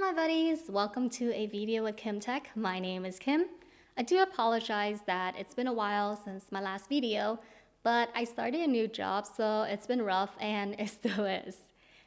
my buddies, welcome to a video with Kim Tech. My name is Kim. I do apologize that it's been a while since my last video, but I started a new job, so it's been rough and it still is.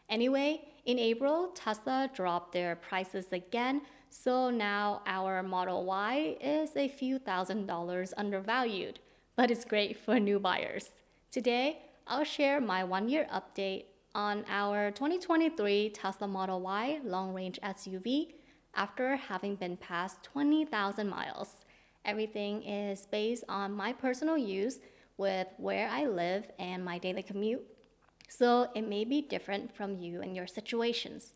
Anyway, in April, Tesla dropped their prices again, so now our Model Y is a few $1,000s undervalued, but it's great for new buyers. Today, I'll share my 1-year update on our 2023 Tesla Model Y long-range SUV after having been past 20,000 miles. Everything is based on my personal use with where I live and my daily commute, so it may be different from you and your situations.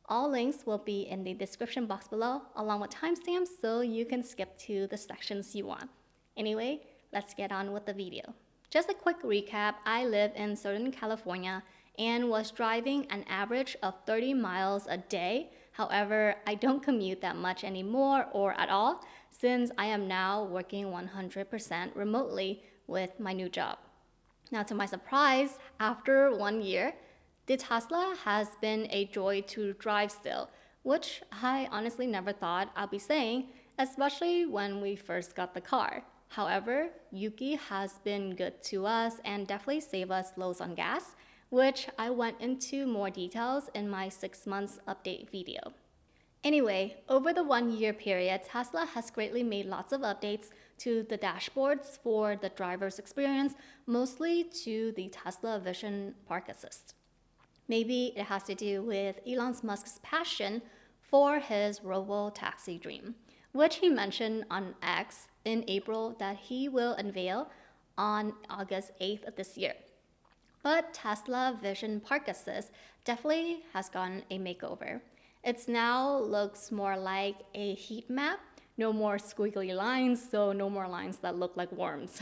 All links will be in the description box below along with timestamps so you can skip to the sections you want. Anyway, let's get on with the video. Just a quick recap, I live in Southern California and was driving an average of 30 miles a day. However, I don't commute that much anymore or at all since I am now working 100% remotely with my new job. Now, to my surprise, after 1 year, the Tesla has been a joy to drive still, which I honestly never thought I'd be saying, especially when we first got the car. However, Yuki has been good to us and definitely saved us loads on gas, which I went into more details in my 6 months update video. Anyway, over the 1 year period, Tesla has greatly made lots of updates to the dashboards for the driver's experience, mostly to the Tesla Vision Park Assist. Maybe it has to do with Elon Musk's passion for his robo-taxi dream, which he mentioned on X in April that he will unveil on August 8th of this year. But Tesla Vision Park Assist definitely has gotten a makeover. It now looks more like a heat map, no more squiggly lines, so no more lines that look like worms.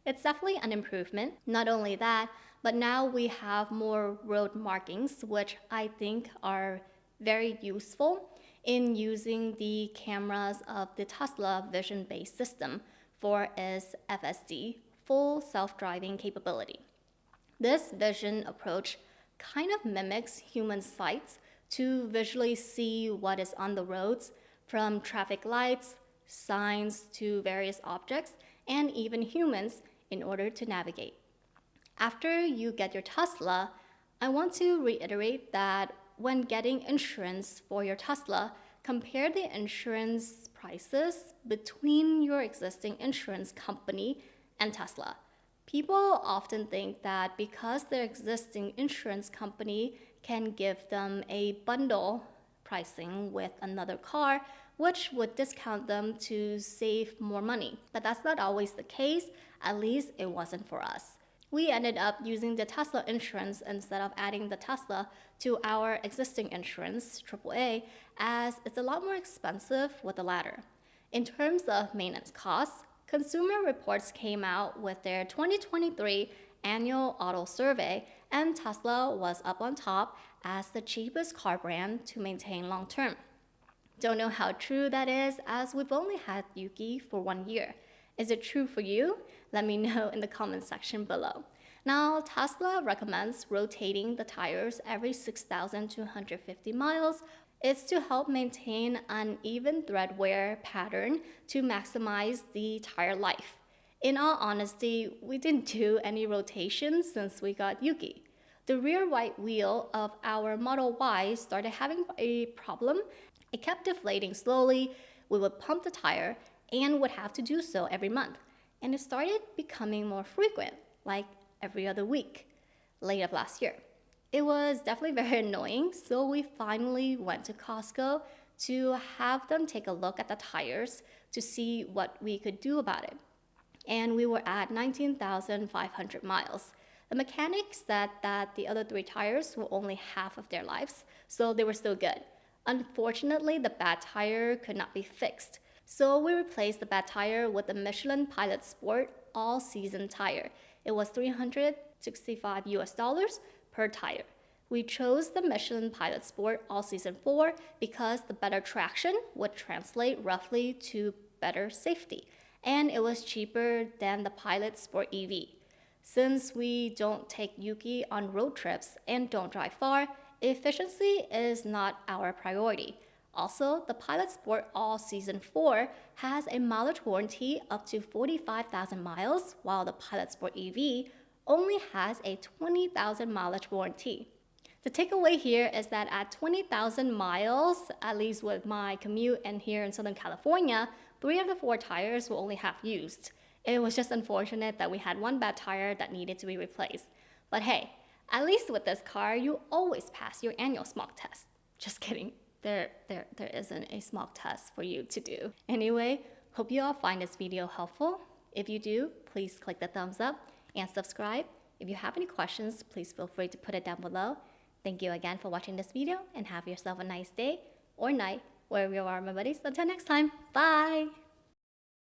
It's definitely an improvement. Not only that, but now we have more road markings, which I think are very useful in using the cameras of the Tesla vision-based system for its FSD, full self-driving capability. This vision approach kind of mimics human sight to visually see what is on the roads, from traffic lights, signs to various objects, and even humans in order to navigate. After you get your Tesla, I want to reiterate that when getting insurance for your Tesla, compare the insurance prices between your existing insurance company and Tesla. People often think that because their existing insurance company can give them a bundle pricing with another car, which would discount them to save more money. But that's not always the case, at least it wasn't for us. We ended up using the Tesla insurance instead of adding the Tesla to our existing insurance, AAA, as it's a lot more expensive with the latter. In terms of maintenance costs, Consumer Reports came out with their 2023 annual auto survey, and Tesla was up on top as the cheapest car brand to maintain long term. Don't know how true that is, as we've only had Yuki for 1 year. Is it true for you? Let me know in the comment section below. Now, Tesla recommends rotating the tires every 6,250 miles. It's to help maintain an even tread wear pattern to maximize the tire life. In all honesty, we didn't do any rotations since we got Yuki. The rear right wheel of our Model Y started having a problem. It kept deflating slowly. We would pump the tire and would have to do so every month. And it started becoming more frequent, like every other week, late of last year. It was definitely very annoying, so we finally went to Costco to have them take a look at the tires to see what we could do about it. And we were at 19,500 miles. The mechanic said that the other 3 tires were only half of their lives, so they were still good. Unfortunately, the bad tire could not be fixed, so we replaced the bad tire with the Michelin Pilot Sport all-season tire. It was $365 per tire. We chose the Michelin Pilot Sport all-season 4 because the better traction would translate roughly to better safety, and it was cheaper than the Pilot Sport EV. Since we don't take Yuki on road trips and don't drive far, efficiency is not our priority. Also, the Pilot Sport All Season 4 has a mileage warranty up to 45,000 miles, while the Pilot Sport EV only has a 20,000 mileage warranty. The takeaway here is that at 20,000 miles, at least with my commute and here in Southern California, 3 of the 4 tires were only half used. It was just unfortunate that we had one bad tire that needed to be replaced. But hey, at least with this car, you always pass your annual smog test. Just kidding. There isn't a smog test for you to do. Anyway, hope you all find this video helpful. If you do, please click the thumbs up and subscribe. If you have any questions, please feel free to put it down below. Thank you again for watching this video and have yourself a nice day or night wherever you are, my buddies. Until next time, bye!